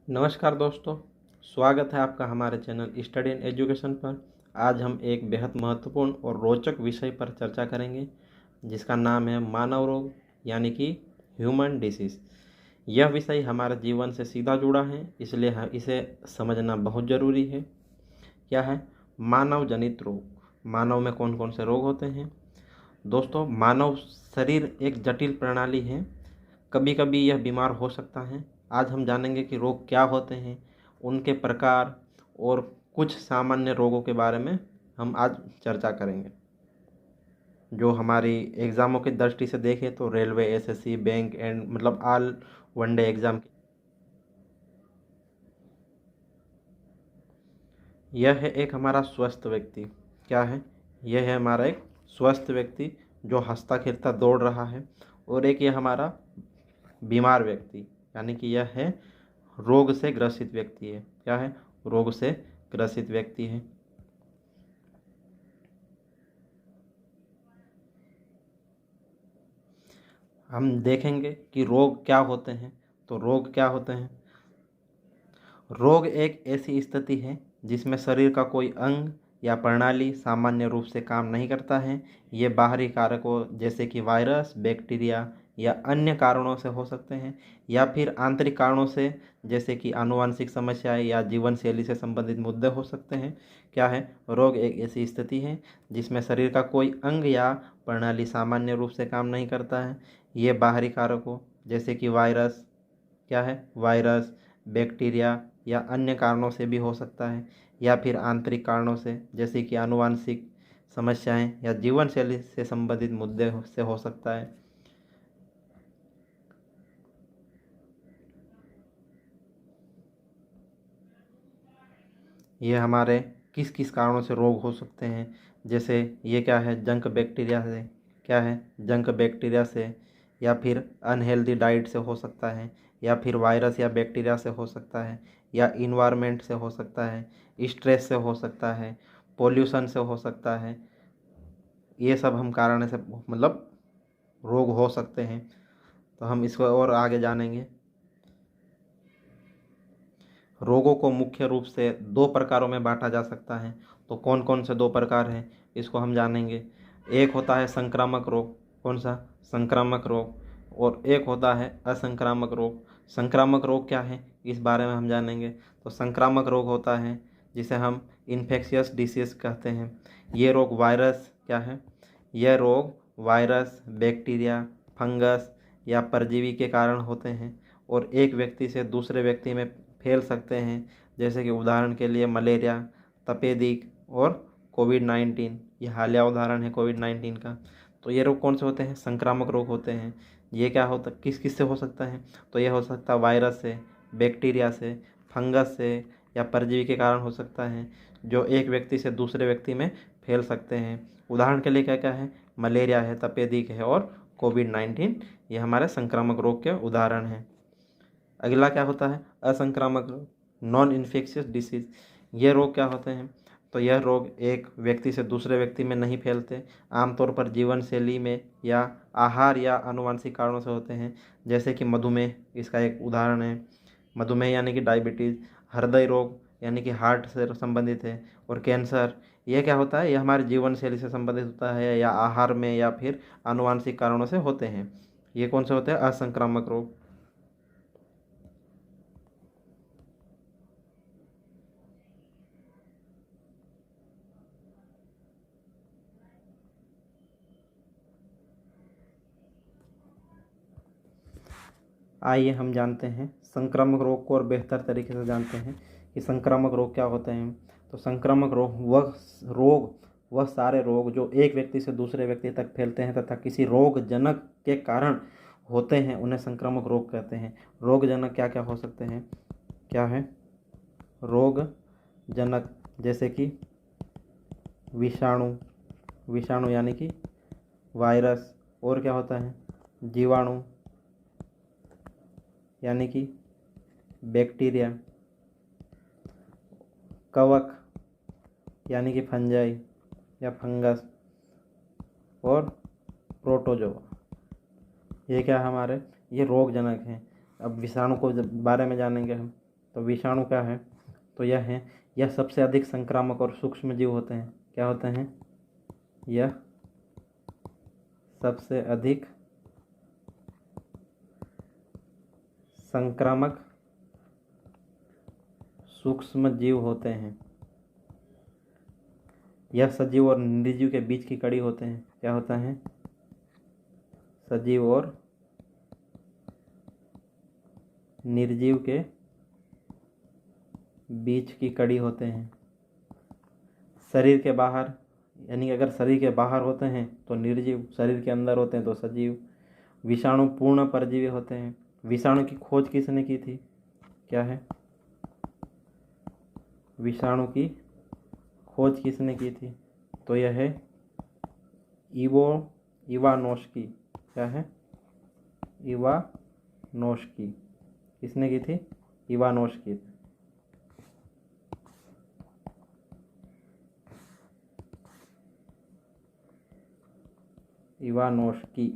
नमस्कार दोस्तों, स्वागत है आपका हमारे चैनल स्टडी एंड एजुकेशन पर। आज हम एक बेहद महत्वपूर्ण और रोचक विषय पर चर्चा करेंगे जिसका नाम है मानव रोग यानी कि ह्यूमन डिसीज़। यह विषय हमारे जीवन से सीधा जुड़ा है, इसलिए इसे समझना बहुत ज़रूरी है। क्या है मानव जनित रोग? मानव में कौन कौन से रोग होते हैं? दोस्तों, मानव शरीर एक जटिल प्रणाली है, कभी कभी यह बीमार हो सकता है। आज हम जानेंगे कि रोग क्या होते हैं, उनके प्रकार और कुछ सामान्य रोगों के बारे में हम आज चर्चा करेंगे। जो हमारी एग्ज़ामों की दृष्टि से देखें तो रेलवे, एसएससी, बैंक एंड मतलब ऑल वनडे एग्ज़ाम, यह है एक हमारा स्वस्थ व्यक्ति। क्या है? यह है हमारा एक स्वस्थ व्यक्ति जो हंसता खेलता दौड़ रहा है। और एक यह हमारा बीमार व्यक्ति, यानी कि यह है रोग से ग्रसित व्यक्ति है। क्या है? रोग से ग्रसित व्यक्ति है। हम देखेंगे कि रोग क्या होते हैं। तो रोग क्या होते हैं? रोग एक ऐसी स्थिति है जिसमें शरीर का कोई अंग या प्रणाली सामान्य रूप से काम नहीं करता है। ये बाहरी कारकों जैसे कि वायरस, बैक्टीरिया या अन्य कारणों से हो सकते हैं, या फिर आंतरिक कारणों से जैसे कि आनुवंशिक समस्याएं या जीवन शैली से संबंधित मुद्दे हो सकते हैं। क्या है? रोग एक ऐसी स्थिति है जिसमें शरीर का कोई अंग या प्रणाली सामान्य रूप से काम नहीं करता है। ये बाहरी कारकों जैसे कि वायरस, क्या है? वायरस, बैक्टीरिया या अन्य कारणों से भी हो सकता है, या फिर आंतरिक कारणों से जैसे कि आनुवांशिक समस्याएं या जीवन शैली से संबंधित मुद्दे से हो सकता है। ये हमारे किस किस कारणों से रोग हो सकते हैं? जैसे ये क्या है? जंक बैक्टीरिया से। क्या है? जंक बैक्टीरिया से, या फिर अनहेल्दी डाइट से हो सकता है, या फिर वायरस या बैक्टीरिया से हो सकता है, या इन्वायरमेंट से हो सकता है, स्ट्रेस से हो सकता है, पोल्यूशन से हो सकता है। ये सब हम कारण से मतलब रोग हो सकते हैं। तो हम इसको और आगे जानेंगे। रोगों को मुख्य रूप से दो प्रकारों में बांटा जा सकता है। तो कौन कौन से दो प्रकार हैं, इसको हम जानेंगे। एक होता है संक्रामक रोग। कौन सा? संक्रामक रोग। और एक होता है असंक्रामक रोग। संक्रामक रोग क्या है, इस बारे में हम जानेंगे। तो संक्रामक रोग होता है जिसे हम इन्फेक्शियस डिसीज कहते हैं। ये रोग वायरस, क्या है? यह रोग वायरस, बैक्टीरिया, फंगस या परजीवी के कारण होते हैं और एक व्यक्ति से दूसरे व्यक्ति में फैल सकते हैं। जैसे कि उदाहरण के लिए मलेरिया, तपेदिक और कोविड-19। ये हालिया उदाहरण है कोविड-19 का। तो ये रोग कौन से होते हैं? संक्रामक रोग होते हैं। ये क्या होता, किस किस से हो सकता है? तो ये हो सकता है वायरस से, बैक्टीरिया से, फंगस से या परजीवी के कारण हो सकता है, जो एक व्यक्ति से दूसरे व्यक्ति में फैल सकते हैं। उदाहरण के लिए क्या क्या है? मलेरिया है, तपेदिक है और कोविड-19। ये हमारे संक्रामक रोग के उदाहरण हैं। अगला क्या होता है? असंक्रामक रोग, नॉन इन्फेक्शियस डिसीज। ये रोग क्या होते हैं? तो यह रोग एक व्यक्ति से दूसरे व्यक्ति में नहीं फैलते, आमतौर पर जीवन शैली में या आहार या आनुवंशिक कारणों से होते हैं। जैसे कि मधुमेह इसका एक उदाहरण है। मधुमेह यानी कि डायबिटीज़। हृदय रोग यानी कि हार्ट से संबंधित है। और कैंसर, ये क्या होता है? यह हमारे जीवन शैली से संबंधित होता है या आहार में या फिर आनुवंशिक कारणों से होते हैं। ये कौन से होते हैं? असंक्रामक रोग। आइए हम जानते हैं संक्रामक रोग को और बेहतर तरीके से जानते हैं कि संक्रामक रोग क्या होते हैं। तो संक्रामक रोग वह सारे रोग जो एक व्यक्ति से दूसरे व्यक्ति तक फैलते हैं तथा किसी रोगजनक के कारण होते हैं, उन्हें संक्रामक रोग कहते हैं। रोगजनक क्या क्या हो सकते हैं? क्या है? रोगजनक जैसे कि विषाणु, विषाणु यानी कि वायरस। और क्या होता है? जीवाणु यानी कि बैक्टीरिया। कवक यानी कि फंजाई या फंगस। और प्रोटोजोआ। ये क्या हमारे, ये रोगजनक हैं। अब विषाणु को बारे में जानेंगे हम। तो विषाणु क्या है, तो यह है, यह सबसे अधिक संक्रामक और सूक्ष्म जीव होते हैं। क्या होते हैं, यह सबसे अधिक संक्रामक सूक्ष्म जीव होते हैं। यह सजीव और निर्जीव के बीच की कड़ी होते हैं। क्या होता है, सजीव और निर्जीव के बीच की कड़ी होते हैं। शरीर के बाहर, यानी कि अगर शरीर के बाहर होते हैं तो निर्जीव, शरीर के अंदर होते हैं तो सजीव। विषाणु पूर्ण परजीवी होते हैं। विषाणु की खोज किसने की थी, क्या है, विषाणु की खोज किसने की थी, तो यह है इवानोस्की। क्या है, इवानोस्की। किसने की थी, इवानोस्की। इवानोस्की।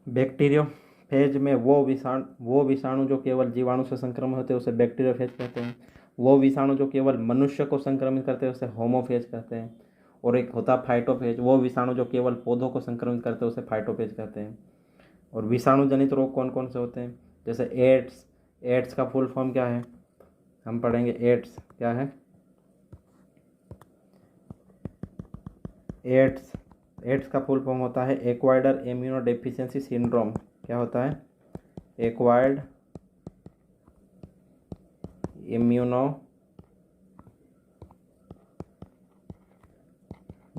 बैक्टीरियोफेज में वो विषाणु जो केवल जीवाणु से संक्रमित होते हैं उसे बैक्टीरियोफेज कहते हैं। वो विषाणु जो केवल मनुष्य को संक्रमित करते हैं उसे होमोफेज कहते हैं। और एक होता फाइटोफेज, वो विषाणु जो केवल पौधों को संक्रमित करते हैं उसे फाइटोफेज कहते हैं। और विषाणु जनित रोग कौन कौन से होते हैं, जैसे एड्स। एड्स का फुल फॉर्म क्या है, हम पढ़ेंगे। एड्स क्या है, एड्स का फुल फॉर्म होता है एक्वायर्ड इम्यूनो डेफिशिएंसी सिंड्रोम। क्या होता है, एक्वायर्ड इम्यूनो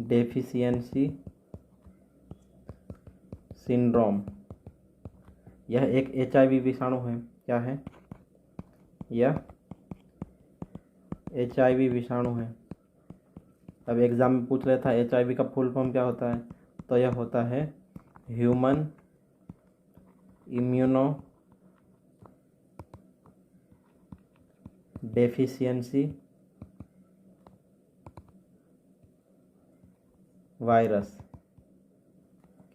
डेफिशिएंसी सिंड्रोम। यह एक HIV विषाणु है। क्या है, यह HIV विषाणु है। अब एग्जाम में पूछ रहा था HIV का फुल फॉर्म क्या होता है, तो यह होता है ह्यूमन इम्यूनो डेफिशिएंसी वायरस।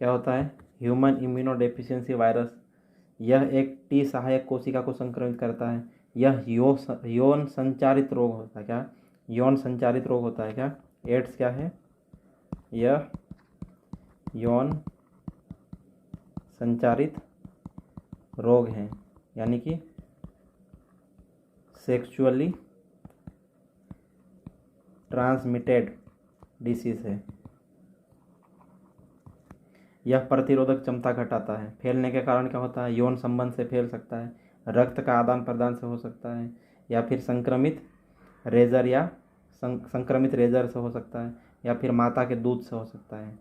क्या होता है, ह्यूमन इम्यूनो डेफिशिएंसी वायरस। यह एक टी सहायक कोशिका को संक्रमित करता है। यह यौन संचारित रोग होता है। क्या, यौन संचारित रोग होता है। क्या, एड्स क्या है, यह यौन संचारित रोग है, यानी कि सेक्सुअली ट्रांसमिटेड डिसीज है। यह प्रतिरोधक क्षमता घटाता है। फैलने के कारण क्या होता है, यौन संबंध से फैल सकता है, रक्त का आदान प्रदान से हो सकता है, या फिर संक्रमित रेजर से हो सकता है, या फिर माता के दूध से हो सकता है।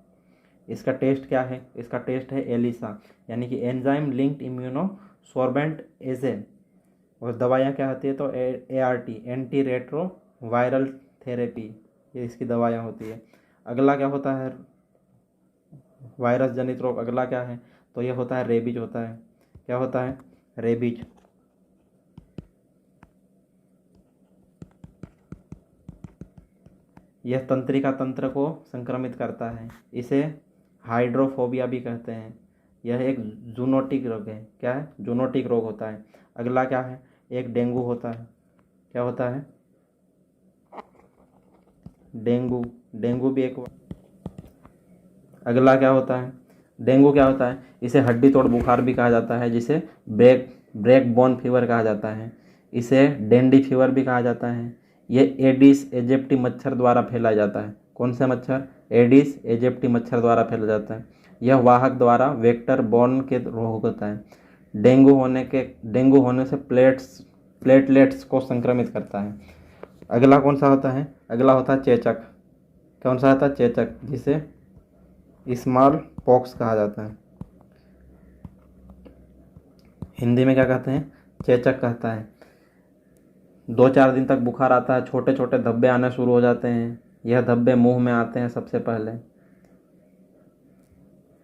इसका टेस्ट क्या है, इसका टेस्ट है एलिसा, यानी कि एंजाइम लिंक्ड इम्यूनो सोर्बेंट एजे। और दवाइयाँ क्या होती है, तो ART, anti retro viral therapy, ये इसकी दवाइयाँ होती है। अगला क्या होता है, वायरस जनित रोग। अगला क्या है, तो यह होता है रेबीज होता है। क्या होता है, रेबीज। यह तंत्रिका तंत्र को संक्रमित करता है। इसे हाइड्रोफोबिया भी कहते हैं। यह एक जूनोटिक रोग है। क्या है, जूनोटिक रोग होता है। अगला क्या है, एक डेंगू होता है। क्या होता है, डेंगू। डेंगू भी एक। अगला क्या होता है, डेंगू क्या होता है, इसे हड्डी तोड़ बुखार भी कहा जाता है, जिसे ब्रेक बोन फीवर कहा जाता है। इसे डेंडी फीवर भी कहा जाता है। ये एडिस एजिप्टी मच्छर द्वारा फैलाया जाता है। कौन से मच्छर, एडिस एजिप्टी मच्छर द्वारा फैला जाता है। यह वाहक द्वारा वेक्टर बोर्न के रोग होता है। डेंगू होने से प्लेटलेट्स को संक्रमित करता है। अगला कौन सा होता है, अगला होता है चेचक। कौन सा होता है, चेचक, जिसे स्मॉल पॉक्स कहा जाता है। हिंदी में क्या कहते हैं, चेचक कहता है। 2-4 दिन तक बुखार आता है, छोटे छोटे धब्बे आने शुरू हो जाते हैं। यह धब्बे मुंह में आते हैं सबसे पहले।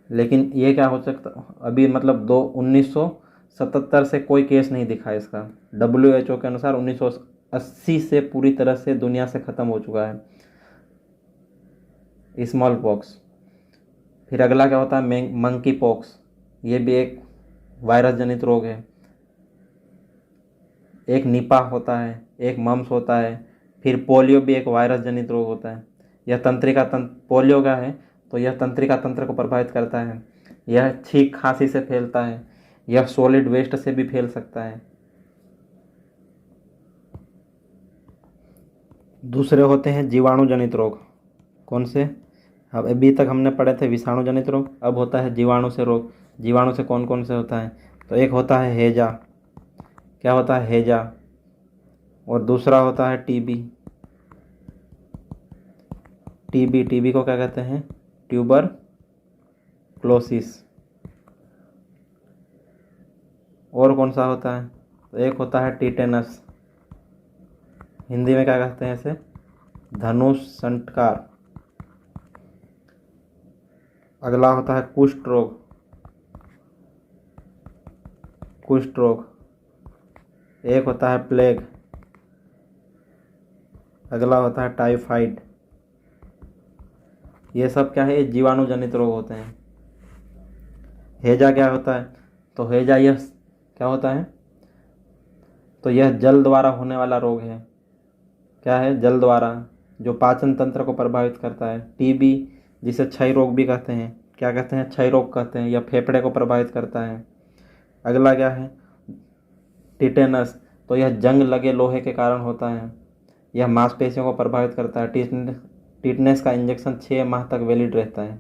लेकिन ये क्या हो सकता, अभी मतलब 1977 से कोई केस नहीं दिखा इसका। WHO के अनुसार 1980 से पूरी तरह से दुनिया से ख़त्म हो चुका है स्मॉल पॉक्स। फिर अगला क्या होता है, मंकी पॉक्स। ये भी एक वायरस जनित रोग है। एक निपाह होता है, एक मम्स होता है, फिर पोलियो भी एक वायरस जनित रोग होता है। यह तंत्रिका तंत्र पोलियो का है तो यह तंत्रिका तंत्र को प्रभावित करता है। यह छींक खांसी से फैलता है। यह सॉलिड वेस्ट से भी फैल सकता है। दूसरे होते हैं जीवाणु जनित रोग। कौन से? अब अभी तक हमने पढ़े थे विषाणु जनित रोग, अब होता है जीवाणु से रोग। जीवाणु से कौन कौन से होता है? तो एक होता है हैजा। क्या होता है? हैजा। और दूसरा होता है टीबी। टीबी को क्या कहते हैं? ट्यूबर क्लोसिस। और कौन सा होता है? तो एक होता है टीटेनस। हिंदी में क्या कहते हैं इसे? धनुष संटकार। अगला होता है कुष्ठ रोग। कुष्ठ रोग। एक होता है प्लेग। अगला होता है टाइफाइड। ये सब क्या है? ये जीवाणु जनित रोग होते हैं। हैजा क्या होता है? तो हैजा यह क्या होता है? तो यह जल द्वारा होने वाला रोग है। क्या है? जल द्वारा, जो पाचन तंत्र को प्रभावित करता है। टीबी जिसे क्षय रोग भी कहते हैं। क्या कहते हैं? क्षय रोग कहते हैं। यह फेफड़े को प्रभावित करता है। अगला क्या है? टिटेनस। तो यह जंग लगे लोहे के कारण होता है। यह मांसपेशियों को प्रभावित करता है। टिटनेस का इंजेक्शन 6 माह तक वैलिड रहता है।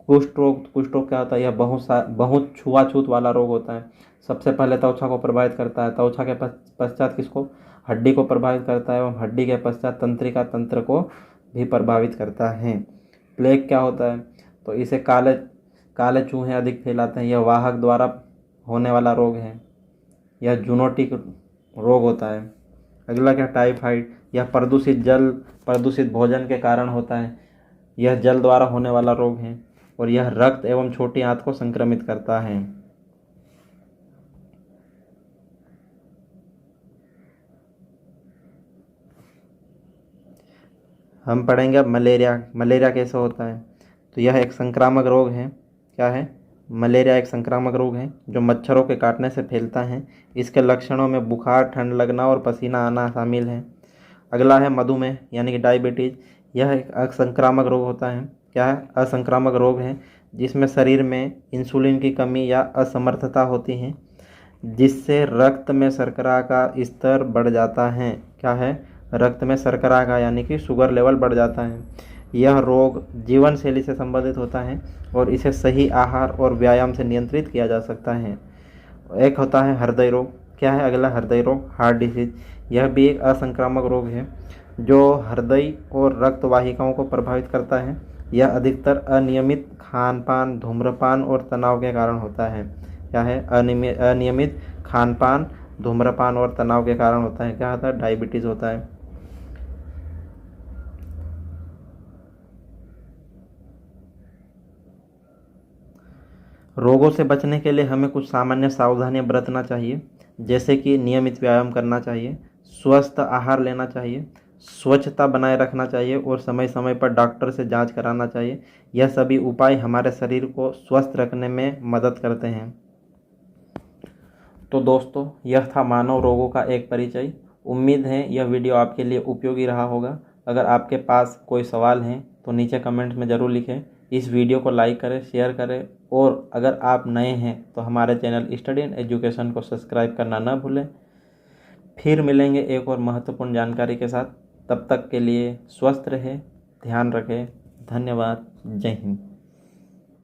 कुष्ठ रोग क्या होता है? यह बहुत छुआछूत वाला रोग होता है। सबसे पहले त्वचा को प्रभावित करता है। त्वचा के पश्चात किसको? हड्डी को प्रभावित करता है एवं हड्डी के पश्चात तंत्रिका तंत्र को भी प्रभावित करता है। प्लेग क्या होता है? तो इसे काले काले चूहे अधिक फैलाते हैं। यह वाहक द्वारा होने वाला रोग है। यह जूनोटिक रोग होता है। अगला क्या? टाइफाइड। यह प्रदूषित जल प्रदूषित भोजन के कारण होता है। यह जल द्वारा होने वाला रोग है और यह रक्त एवं छोटी आंत को संक्रमित करता है। हम पढ़ेंगे अब मलेरिया। मलेरिया कैसे होता है? तो यह एक संक्रामक रोग है। क्या है? मलेरिया एक संक्रामक रोग है जो मच्छरों के काटने से फैलता है। इसके लक्षणों में बुखार, ठंड लगना और पसीना आना शामिल है। अगला है मधुमेह यानी कि डायबिटीज। यह एक असंक्रामक रोग होता है। क्या है? असंक्रामक रोग है जिसमें शरीर में इंसुलिन की कमी या असमर्थता होती है, जिससे रक्त में शर्करा का स्तर बढ़ जाता है। क्या है? रक्त में शर्करा का यानी कि शुगर लेवल बढ़ जाता है। यह रोग जीवन शैली से संबंधित होता है और इसे सही आहार और व्यायाम से नियंत्रित किया जा सकता है। एक होता है हृदय रोग। क्या है? अगला हृदय रोग, हार्ट डिसीज। यह भी एक असंक्रामक रोग है जो हृदय और रक्त वाहिकाओं को प्रभावित करता है। यह अधिकतर अनियमित खान पान, धूम्रपान और तनाव के कारण होता है। क्या है? अनियमित खान पान, धूम्रपान और तनाव के कारण होता है। क्या होता है? डायबिटीज़ होता है। रोगों से बचने के लिए हमें कुछ सामान्य सावधानियां बरतना चाहिए, जैसे कि नियमित व्यायाम करना चाहिए, स्वस्थ आहार लेना चाहिए, स्वच्छता बनाए रखना चाहिए और समय समय पर डॉक्टर से जांच कराना चाहिए। यह सभी उपाय हमारे शरीर को स्वस्थ रखने में मदद करते हैं। तो दोस्तों, यह था मानव रोगों का एक परिचय। उम्मीद है यह वीडियो आपके लिए उपयोगी रहा होगा। अगर आपके पास कोई सवाल हैं तो नीचे कमेंट में ज़रूर लिखें। इस वीडियो को लाइक करें, शेयर करें और अगर आप नए हैं तो हमारे चैनल स्टडी एंड एजुकेशन को सब्सक्राइब करना न भूलें। फिर मिलेंगे एक और महत्वपूर्ण जानकारी के साथ। तब तक के लिए स्वस्थ रहें, ध्यान रखें। धन्यवाद। जय हिंद।